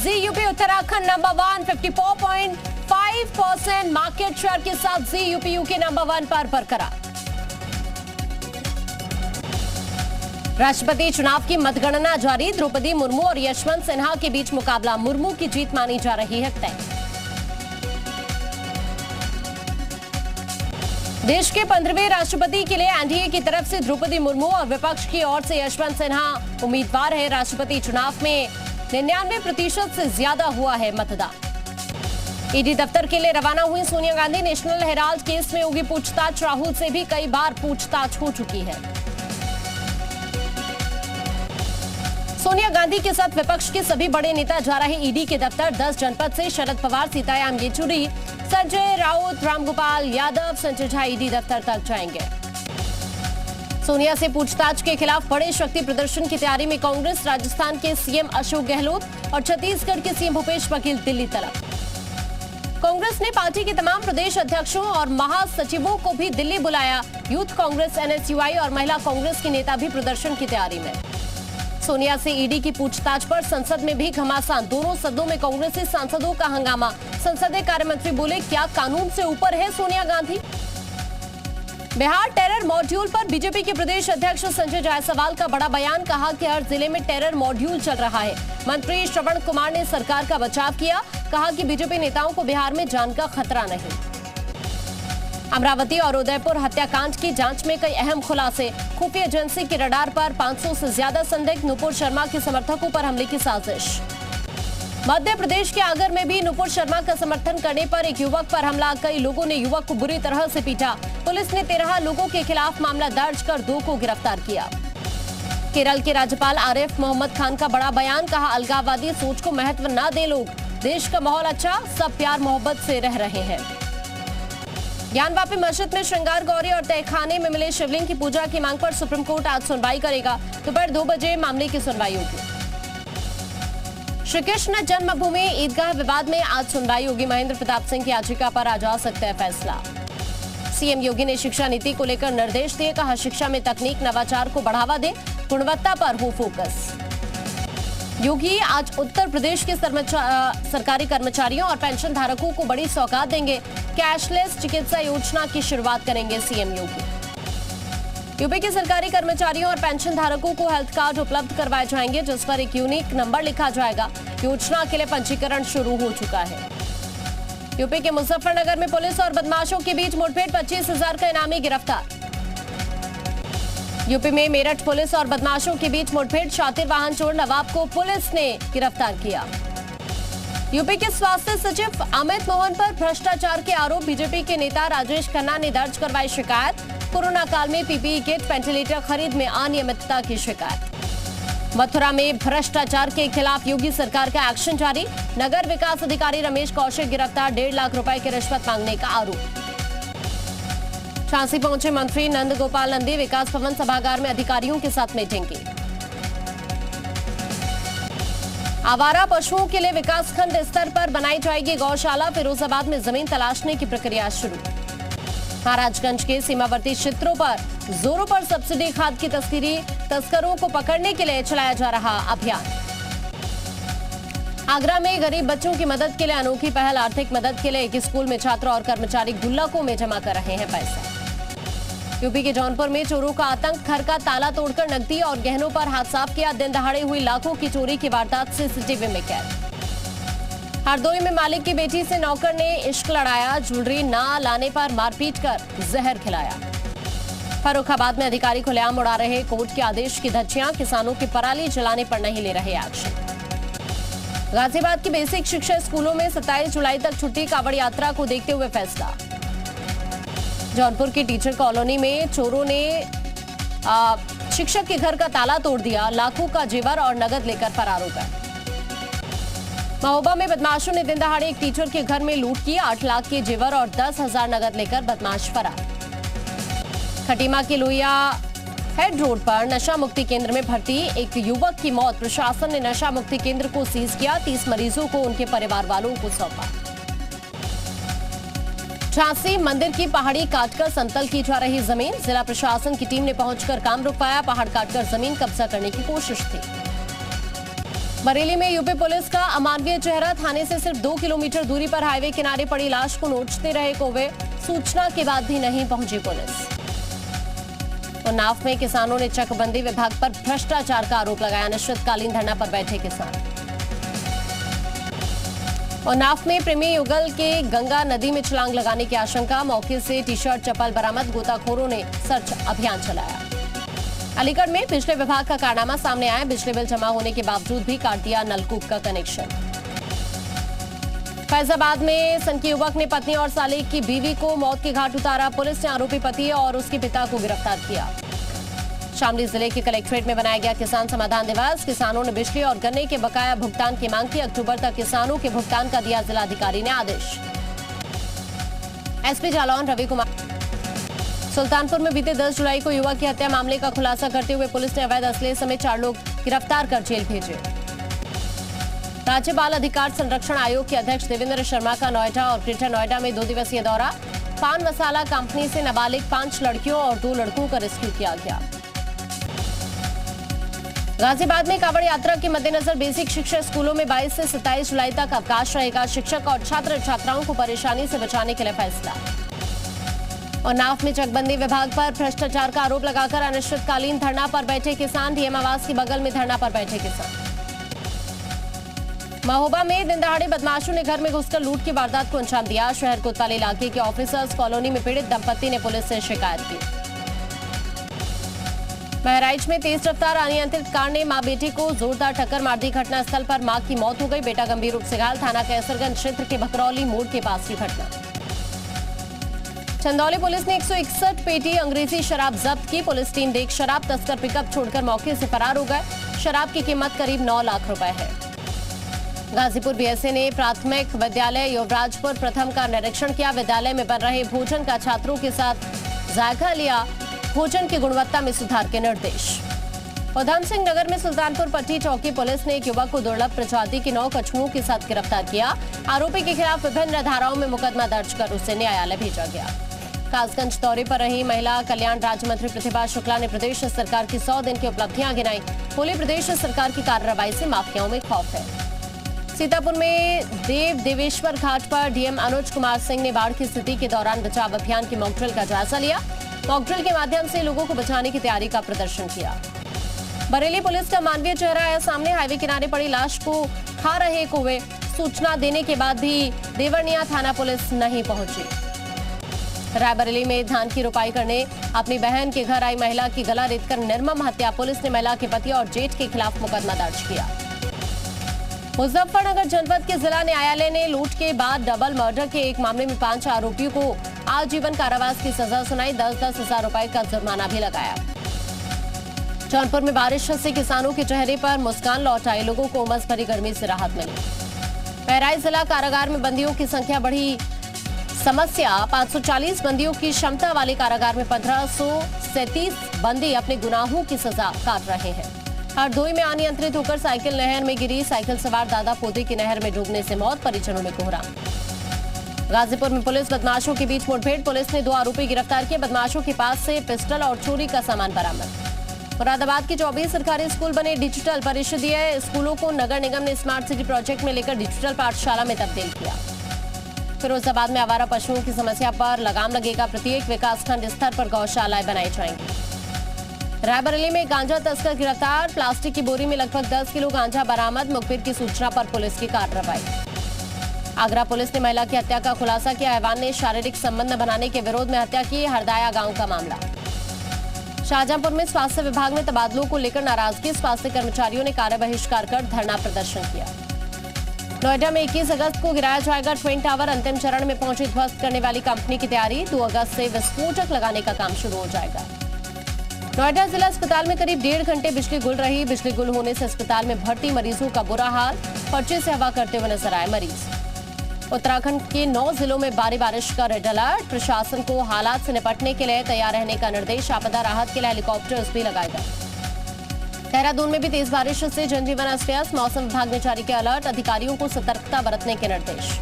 जी UP Uttarakhand number 1 54.5% market share के साथ जी UPU के नंबर 1 पर बरकरार। राष्ट्रपति चुनाव की मतगणना जारी। द्रौपदी मुर्मू और यशवंत सिन्हा के बीच मुकाबला। मुर्मू की जीत मानी जा रही है तय। देश के 15वें राष्ट्रपति के लिए एनडीए की तरफ से द्रौपदी मुर्मू और विपक्ष की ओर से यशवंत सिन्हा उम्मीदवार है। राष्ट्रपति चुनाव में 99% से ज्यादा हुआ है मतदान। ईडी दफ्तर के लिए रवाना हुई Sonia Gandhi. National Herald case में होगी पूछताछ। राहुल से भी कई बार पूछताछ हो चुकी है। सोनिया गांधी के साथ विपक्ष के सभी बड़े नेता जा रहे ईडी के दफ्तर। 10 जनपद से शरद पवार, सीताराम येचुरी, संजय राउत, रामगोपाल यादव, संजय झा ईडी दफ्तर तक जाएंगे। सोनिया से पूछताछ के खिलाफ बड़े शक्ति प्रदर्शन की तैयारी में कांग्रेस। राजस्थान के सीएम अशोक गहलोत और छत्तीसगढ़ के सीएम भूपेश बघेल दिल्ली तलब। कांग्रेस ने पार्टी के तमाम प्रदेश अध्यक्षों और महासचिवों को भी दिल्ली बुलाया। यूथ कांग्रेस, एनएसयूआई और महिला कांग्रेस के नेता भी प्रदर्शन की तैयारी में। सोनिया से ईडी की पूछताछ पर संसद में भी घमासान। दोनों सदनों में कांग्रेसी सांसदों का हंगामा। संसदीय कार्य मंत्री बोले, क्या कानून से ऊपर है सोनिया गांधी? बिहार टेरर मॉड्यूल पर बीजेपी के प्रदेश अध्यक्ष संजय जायसवाल का बड़ा बयान। कहा कि हर जिले में टेरर मॉड्यूल चल रहा है। मंत्री श्रवण कुमार ने सरकार का बचाव किया। कहा कि बीजेपी नेताओं को बिहार में जान का खतरा नहीं। अमरावती और उदयपुर हत्याकांड की जांच में कई अहम खुलासे। खुफिया एजेंसी के रडार पर 500 से ज्यादा संदिग्ध। नुपुर शर्मा के समर्थकों पर हमले की साजिश। मध्य प्रदेश के आगर में भी नुपुर शर्मा का समर्थन करने पर एक युवक पर हमला। कई लोगों ने युवक को बुरी तरह से पीटा। पुलिस ने 13 लोगों के खिलाफ मामला दर्ज कर 2 को गिरफ्तार किया। केरल के राज्यपाल आरिफ मोहम्मद खान का बड़ा बयान। कहा, अलगाववादी सोच को महत्व न दे लोग। देश का माहौल अच्छा, सब प्यार मोहब्बत से रह रहे हैं। ज्ञानवापी मस्जिद में श्रृंगार गौरी और तहखाने में मिले शिवलिंग की पूजा की मांग पर सुप्रीम कोर्ट आज सुनवाई करेगा। दोपहर 2 बजे मामले की सुनवाई होगी। श्री कृष्ण जन्मभूमि ईदगाह विवाद में आज सुनवाई होगी। महेंद्र प्रताप सिंह की याचिका पर आज आ सकता है फैसला। सीएम योगी ने शिक्षा नीति को लेकर निर्देश दिए। कहा, शिक्षा में तकनीक नवाचार को बढ़ावा दे, गुणवत्ता पर हो फोकस। योगी आज उत्तर प्रदेश के सरकारी कर्मचारियों और पेंशन धारकों को बड़ी सौगात देंगे। कैशलेस चिकित्सा योजना की शुरुआत करेंगे सीएम योगी। यूपी के सरकारी कर्मचारियों और पेंशन धारकों को हेल्थ कार्ड उपलब्ध करवाए जाएंगे, जिस पर एक यूनिक नंबर लिखा जाएगा। योजना के लिए पंजीकरण शुरू हो चुका है। यूपी के मुजफ्फरनगर में पुलिस और बदमाशों के बीच मुठभेड़। 25,000 का इनामी गिरफ्तार। यूपी में मेरठ पुलिस और बदमाशों के बीच मुठभेड़। शातिर वाहन चोर नवाब को पुलिस ने गिरफ्तार किया। यूपी के स्वास्थ्य सचिव अमित मोहन पर भ्रष्टाचार के आरोप। बीजेपी के नेता राजेश खन्ना ने दर्ज करवाई शिकायत। कोरोना काल में पीपीई किट, वेंटिलेटर खरीद में अनियमितता की शिकायत। मथुरा में भ्रष्टाचार के खिलाफ योगी सरकार का एक्शन जारी। नगर विकास अधिकारी रमेश कौशिक गिरफ्तार। 1.5 लाख रुपए की रिश्वत मांगने का आरोप। झांसी पहुंचे मंत्री नंद गोपाल नंदी। विकास भवन सभागार में अधिकारियों के साथ मीटिंग की। आवारा पशुओं के लिए विकासखंड स्तर पर बनाई जाएगी गौशाला। फिरोजाबाद में जमीन तलाशने की प्रक्रिया शुरू। महाराजगंज के सीमावर्ती क्षेत्रों पर जोरों पर सब्सिडी खाद की तस्करों को पकड़ने के लिए चलाया जा रहा अभियान। आगरा में गरीब बच्चों की मदद के लिए अनोखी पहल। आर्थिक मदद के लिए एक स्कूल में छात्र और कर्मचारी गुल्लकों में जमा कर रहे हैं पैसा। यूपी के जौनपुर में चोरों का आतंक। घर का ताला तोड़कर नकदी और गहनों पर हाथ साफ किया। दिन दहाड़े हुई लाखों की चोरी की वारदात सीसीटीवी में कैद। हरदोई में मालिक की बेटी से नौकर ने इश्क लड़ाया। ज्वेलरी ना लाने पर मारपीट कर जहर खिलाया। फर्रुखाबाद में अधिकारी खुलेआम उड़ा रहे कोर्ट के आदेश की धज्जियां। किसानों की पराली जलाने पर नहीं ले रहे एक्शन। गाजियाबाद की बेसिक शिक्षा स्कूलों में 27 जुलाई तक छुट्टी। कांवड़ यात्रा को देखते हुए फैसला। जौनपुर की टीचर कॉलोनी में चोरों ने शिक्षक के घर का ताला तोड़ दिया। लाखों का जेवर और नगद लेकर फरार हो गए। महोबा में बदमाशों ने दिन दहाड़े एक टीचर के घर में लूट की। 8 लाख के जेवर और 10,000 नगद लेकर बदमाश फरार। खटीमा के लोहिया हेड रोड पर नशा मुक्ति केंद्र में भर्ती एक युवक की मौत। प्रशासन ने नशा मुक्ति केंद्र को सीज किया। 30 मरीजों को उनके परिवार वालों को सौंपा। झांसी मंदिर की पहाड़ी काटकर समतल की जा रही जमीन। जिला प्रशासन की टीम ने पहुंचकर काम रुकवाया। पहाड़ काटकर जमीन कब्जा करने की कोशिश थी। बरेली में यूपी पुलिस का अमानवीय चेहरा। थाने से सिर्फ 2 किलोमीटर दूरी पर हाईवे किनारे पड़ी लाश को नोचते रहे कौवे। सूचना के बाद भी नहीं पहुंची पुलिस। उन्नाव में किसानों ने चकबंदी विभाग पर भ्रष्टाचार का आरोप लगाया। अनिश्चितकालीन धरना पर बैठे किसान। उन्नाव में प्रेमी युगल के गंगा नदी में छलांग लगाने की आशंका। मौके से टी शर्ट चप्पल बरामद। गोताखोरों ने सर्च अभियान चलाया। अलीगढ़ में बिजली विभाग का कारनामा सामने आया। बिजली बिल जमा होने के बावजूद भी काट दिया नलकूप का कनेक्शन। फैजाबाद में सनकी युवक ने पत्नी और साले की बीवी को मौत के घाट उतारा। पुलिस ने आरोपी पति और उसके पिता को गिरफ्तार किया। शामली जिले के कलेक्ट्रेट में बनाया गया किसान समाधान दिवस। किसानों ने बिजली और गन्ने के बकाया भुगतान की मांग की। अक्टूबर तक किसानों के भुगतान का दिया जिलाधिकारी ने आदेश। एसपी जालौन रवि कुमार। सुल्तानपुर में बीते 10 जुलाई को युवक की हत्या मामले का खुलासा करते हुए पुलिस ने अवैध असले समेत 4 लोग गिरफ्तार कर जेल भेजे। राज्य बाल अधिकार संरक्षण आयोग के अध्यक्ष देवेंद्र शर्मा का नोएडा और ग्रेटर नोएडा में 2 दिवसीय दौरा। पान मसाला कंपनी से नाबालिग 5 लड़कियों और 2 लड़कों का रेस्क्यू किया गया। गाजियाबाद में कांवड़ यात्रा के मद्देनजर बेसिक शिक्षा स्कूलों में 22 से 27 जुलाई तक अवकाश रहेगा। शिक्षक और छात्र छात्राओं को परेशानी से बचाने के लिए फैसला। उन्नाव में चकबंदी विभाग पर भ्रष्टाचार का आरोप लगाकर अनिश्चितकालीन धरना पर बैठे किसान। डीएम आवास के बगल में धरना पर बैठे किसान। महोबा में दिन दहाड़े बदमाशों ने घर में घुसकर लूट की वारदात को अंजाम दिया। शहर कोतवाली इलाके के ऑफिसर्स कॉलोनी में पीड़ित दंपति ने पुलिस से शिकायत की। बहराइच में तेज रफ्तार अनियंत्रित कार ने मां बेटी को जोरदार टक्कर मार दी। घटनास्थल पर मां की मौत हो गई। बेटा गंभीर रूप से घायल। थाना कैसरगंज क्षेत्र के भकरौली मोड़ के पास की घटना। चंदौली पुलिस ने 161 पेटी अंग्रेजी शराब जब्त की। पुलिस टीम देख शराब तस्कर पिकअप छोड़कर मौके से फरार हो गए। शराब की कीमत करीब 9 लाख रुपए है। गाजीपुर बीएसए ने प्राथमिक विद्यालय युवराजपुर प्रथम का निरीक्षण किया। विद्यालय में बन रहे भोजन का छात्रों के साथ जायका लिया। भोजन की गुणवत्ता में सुधार के निर्देश। उधम सिंह नगर में सुल्तानपुर पट्टी चौकी पुलिस ने एक युवक को दुर्लभ प्रजाति के 9 कछुओं के साथ गिरफ्तार किया। आरोपी के खिलाफ विभिन्न धाराओं में मुकदमा दर्ज कर उसे न्यायालय भेजा गया। कासगंज दौरे पर रही महिला कल्याण राज्य मंत्री प्रतिभा शुक्ला ने प्रदेश सरकार की 100 दिन की उपलब्धियां गिनाई। बोली प्रदेश सरकार की कार्रवाई से माफियाओं में खौफ है। सीतापुर में देवेश्वर घाट पर डीएम अनुज कुमार सिंह ने बाढ़ की स्थिति के दौरान बचाव अभियान की मॉकड्रिल का जायजा लिया। मॉकड्रिल के माध्यम से लोगों को बचाने की तैयारी का प्रदर्शन किया। बरेली पुलिस का मानवीय चेहरा आया सामने। हाईवे किनारे पड़ी लाश को खा रहे कौवे। सूचना देने के बाद भी देवरनिया थाना पुलिस नहीं पहुंची। रायबरेली में धान की रोपाई करने अपनी बहन के घर आई महिला की गला रेतकर निर्मम हत्या। पुलिस ने महिला के पति और जेठ के खिलाफ मुकदमा दर्ज किया। मुजफ्फरनगर जनपद के जिला न्यायालय ने लूट के बाद डबल मर्डर के एक मामले में 5 आरोपियों को आजीवन कारावास की सजा सुनाई। 10-10 हजार रुपए का जुर्माना भी लगाया। जौनपुर में बारिश से किसानों के चेहरे पर मुस्कान लौट आई। लोगों को उमस भरी गर्मी से राहत मिली। बहराइच जिला कारागार में बंदियों की संख्या बढ़ी। समस्या 540 बंदियों की क्षमता वाले कारागार में 1537 बंदी अपने गुनाहों की सजा काट रहे हैं। हरदोई में अनियंत्रित होकर साइकिल नहर में गिरी। साइकिल सवार दादा पोते की नहर में डूबने से मौत। परिजनों में कोहराम। गाजीपुर में पुलिस बदमाशों के बीच मुठभेड़। पुलिस ने 2 आरोपी गिरफ्तार किए। बदमाशों के पास से पिस्टल और चोरी का सामान बरामद। मुरादाबाद के 24 सरकारी स्कूल बने डिजिटल। परिषदीय स्कूलों को नगर निगम ने स्मार्ट सिटी प्रोजेक्ट में लेकर डिजिटल पाठशाला में तब्दील किया। फिरोजाबाद में आवारा पशुओं की समस्या पर लगाम लगेगा। प्रत्येक विकासखंड स्तर पर गौशालाएं बनाई जाएंगी। रायबरेली में गांजा तस्कर गिरफ्तार। प्लास्टिक की बोरी में लगभग 10 किलो गांजा बरामद। मुखबिर की सूचना पर पुलिस की कार्रवाई। आगरा पुलिस ने महिला की हत्या का खुलासा किया। हैवान ने शारीरिक संबंध बनाने के विरोध में हत्या की। हरदाया गांव का मामला। शाहजहांपुर में स्वास्थ्य विभाग में तबादलों को लेकर नाराजगी। स्वास्थ्य कर्मचारियों ने कार्य बहिष्कार कर धरना प्रदर्शन किया। नोएडा में 21 अगस्त को गिराया जाएगा ट्विन टावर। अंतिम चरण में पहुंची ध्वस्त करने वाली कंपनी की तैयारी। 2 अगस्त से विस्फोटक लगाने का काम शुरू हो जाएगा। नोएडा जिला अस्पताल में करीब 1.5 घंटे बिजली गुल रही। बिजली गुल होने से अस्पताल में भर्ती मरीजों का बुरा हाल। पर्चे से हवा करते हुए नजर आए मरीज। उत्तराखंड के 9 जिलों में भारी बारिश का रेड अलर्ट। प्रशासन को हालात से निपटने के लिए तैयार रहने का निर्देश। आपदा राहत के लिए हेलीकॉप्टर्स भी लगाए गए। देहरादून में भी तेज बारिश से जनजीवन अस्त व्यस्त। मौसम विभाग ने जारी किया अलर्ट। अधिकारियों को सतर्कता बरतने के निर्देश।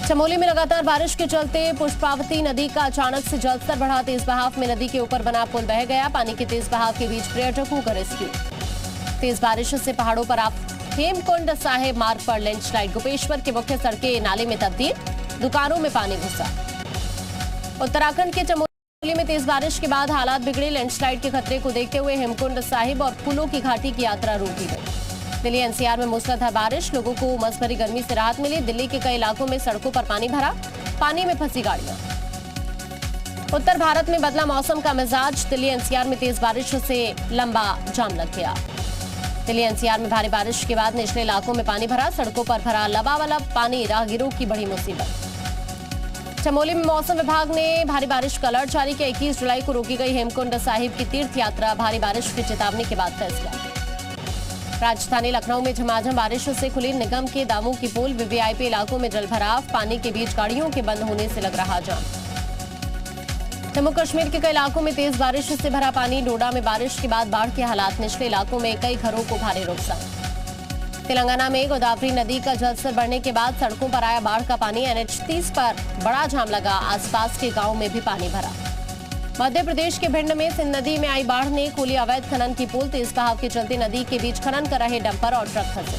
चमोली में लगातार बारिश के चलते पुष्पावती नदी का अचानक से जलस्तर बढ़ा। तेज बहाव में नदी के ऊपर बना पुल बह गया। पानी के तेज बहाव के बीच पर्यटकों का रेस्क्यू। तेज बारिश से पहाड़ों पर आप हेमकुंड साहिब मार्ग पर लैंडस्लाइड, गोपेश्वर की मुख्य सड़कें नाले में तब्दील, दुकानों में पानी घुसा। उत्तराखंड के चमोली में तेज बारिश के बाद हालात बिगड़े, लैंडस्लाइड के खतरे को देखते हुए हेमकुंड साहिब और फूलों की घाटी की यात्रा रोक दी गई। दिल्ली एनसीआर में मूसलाधार बारिश, लोगों को उमस भरी गर्मी से राहत मिली। दिल्ली के कई इलाकों में सड़कों पर पानी भरा, पानी में फंसी गाड़ियां। उत्तर भारत में बदला मौसम का मिजाज, दिल्ली एनसीआर में तेज बारिश से लंबा जाम लग गया। दिल्ली एनसीआर में भारी बारिश के बाद निचले इलाकों में पानी भरा, सड़कों पर भरा लबालब पानी, राहगीरों की बड़ी मुसीबत। चमोली में मौसम विभाग ने भारी बारिश का अलर्ट जारी किया। 21 जुलाई को रोकी गई हेमकुंड साहिब की तीर्थ यात्रा, भारी बारिश की चेतावनी के बाद फैसला। राजधानी लखनऊ में झमाझम बारिश से खुली निगम के दामों की पोल, वीवीआईपी इलाकों में जलभराव, पानी के बीच गाड़ियों के बंद होने से लग रहा जाम। जम्मू कश्मीर के कई इलाकों में तेज बारिश से भरा पानी, डोडा में बारिश के बाद बाढ़ के हालात, निचले इलाकों में कई घरों को भारी नुकसान। तेलंगाना में गोदावरी नदी का जलस्तर बढ़ने के बाद सड़कों पर आया बाढ़ का पानी, NH 30 पर बड़ा जाम लगा, आसपास के गांव में भी पानी भरा। मध्य प्रदेश के भिंड में सिंध नदी में आई बाढ़ ने खोली अवैध खनन की पुल, तेज बहाव के चलते नदी के बीच खनन कर रहे डंपर और ट्रक फंसे।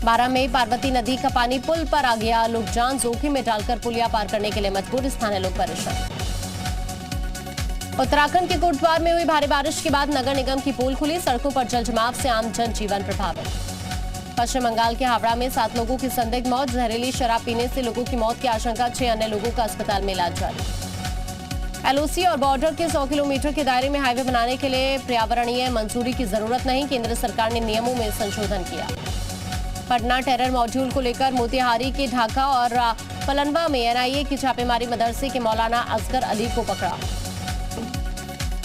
12 मई पार्वती नदी का पानी पुल पर आ गया, लोग जान जोखिम में डालकर पुलिया पार करने के लिए मजबूर, स्थानीय लोग परेशान। उत्तराखंड के कोटद्वार में हुई भारी बारिश के बाद नगर निगम की पोल खुली, सड़कों पर जलजमाव से आम जनजीवन प्रभावित। पश्चिम बंगाल के हावड़ा में 7 लोगों की संदिग्ध मौत, जहरीली शराब पीने से लोगों की मौत की आशंका, 6 अन्य लोगों का अस्पताल में इलाज जारी। LOC और बॉर्डर के 100 किलोमीटर के दायरे में हाईवे बनाने के लिए पर्यावरणीय मंजूरी की जरूरत नहीं, केंद्र सरकार ने नियमों में संशोधन किया। पटना टेरर मॉड्यूल को लेकर मोतिहारी के ढाका और पलनवा में NIA की छापेमारी, मदरसे के मौलाना असगर अली को पकड़ा।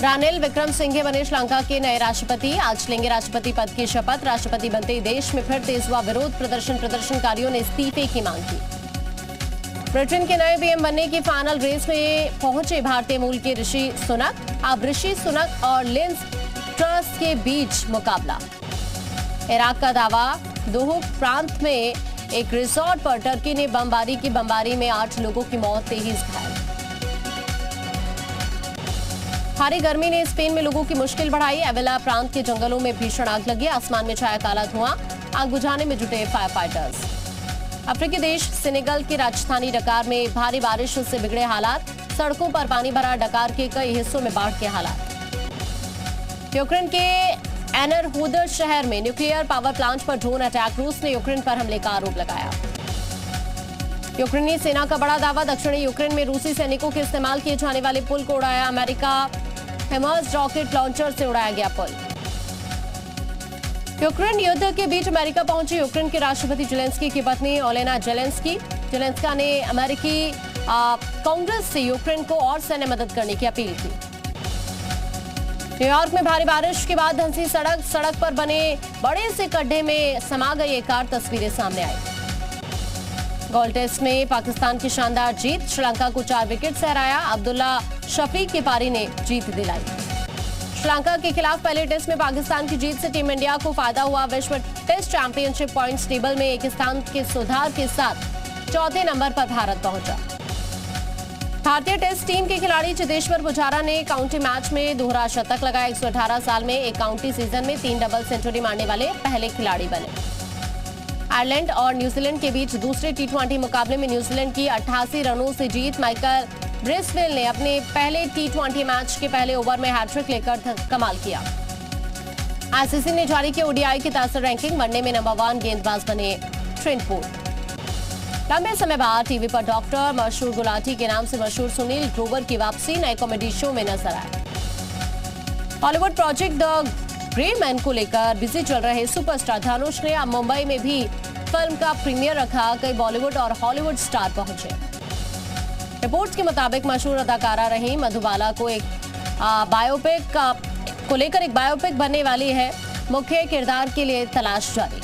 रानिल विक्रमसिंघे बने श्रीलंका के नए राष्ट्रपति, आज लेंगे राष्ट्रपति पद की शपथ। राष्ट्रपति बनते ही देश में फिर तेज हुआ विरोध, प्रदर्शनकारियों ने इस्तीफे की मांग की। ब्रिटेन के नए PM बनने की फाइनल रेस में पहुंचे भारतीय मूल के ऋषि सुनक। अब ऋषि सुनक और लिंस ट्रस के बीच मुकाबला। इराक का दावा, दोहक प्रांत में एक रिसोर्ट पर टर्की ने बमबारी की, बमबारी में 8 लोगों की मौत, 23 घायल। भारी गर्मी ने स्पेन में लोगों की मुश्किल बढ़ाई, एविला प्रांत के जंगलों में भीषण आग लगी, आसमान में छाया काला धुआं, आग बुझाने में जुटे फायर फाइटर्स। अफ्रीकी देश सेनेगल की राजधानी डकार में भारी बारिश से बिगड़े हालात, सड़कों पर पानी भरा, डकार के कई हिस्सों में बाढ़ के हालात। यूक्रेन के एनरहोदर शहर में न्यूक्लियर पावर प्लांट पर ड्रोन अटैक, रूस ने यूक्रेन पर हमले का आरोप लगाया। यूक्रेनी सेना का बड़ा दावा, दक्षिणी यूक्रेन में रूसी सैनिकों के इस्तेमाल किए जाने वाले पुल को उड़ाया, अमेरिका हेमर्स रॉकेट लॉन्चर से उड़ाया गया पुल। यूक्रेन युद्ध के बीच अमेरिका पहुंची यूक्रेन के राष्ट्रपति जेलेंस्की की पत्नी ओलेना जेलेंस्की। जेलेंस्का ने अमेरिकी कांग्रेस से यूक्रेन को और सैन्य मदद करने की अपील की। न्यूयॉर्क में भारी बारिश के बाद धंसी सड़क पर बने बड़े से गड्ढे में समा गई एक कार, तस्वीरें सामने आई। गोल्ड टेस्ट में पाकिस्तान की शानदार जीत, श्रीलंका को 4 विकेट से हराया, अब्दुल्ला शफीक की पारी ने जीत दिलाई। श्रीलंका के खिलाफ पहले टेस्ट में पाकिस्तान की जीत से टीम इंडिया को फायदा हुआ। विश्व टेस्ट चैंपियनशिप पॉइंट्स टेबल में एक स्थान के सुधार के साथ 4थे नंबर पर भारत पहुंचा। भारतीय टेस्ट टीम के खिलाड़ी चेतेश्वर पुजारा ने काउंटी मैच में दोहरा शतक लगाया। 118 साल में एक काउंटी सीजन में 3 डबल सेंचुरी मारने वाले पहले खिलाड़ी बने। आयरलैंड और न्यूजीलैंड के बीच दूसरे T20 मुकाबले में न्यूजीलैंड की 88 रनों से जीत। माइकल ब्रेसवेल ने अपने पहले T20 मैच के पहले ओवर में हैट्रिक लेकर कमाल किया। ICC ने जारी किया ODI की तासर रैंकिंग, वनडे में नंबर 1 गेंदबाज बने ट्रेंट बोल्ट। लंबे समय बाद टीवी पर डॉक्टर मशहूर गुलाटी के नाम से मशहूर सुनील ग्रोवर की वापसी, नए कॉमेडी शो में नजर आए। Hollywood project the grey man को लेकर बिजी चल रहे सुपरस्टार धनुष ने अब मुंबई में भी फिल्म का प्रीमियर रखा। कई बॉलीवुड और हॉलीवुड स्टार पहुंचे। रिपोर्ट्स के मुताबिक मशहूर अदाकारा रही मधुबाला को लेकर एक बायोपिक बनने वाली है। मुख्य किरदार के लिए तलाश जारी।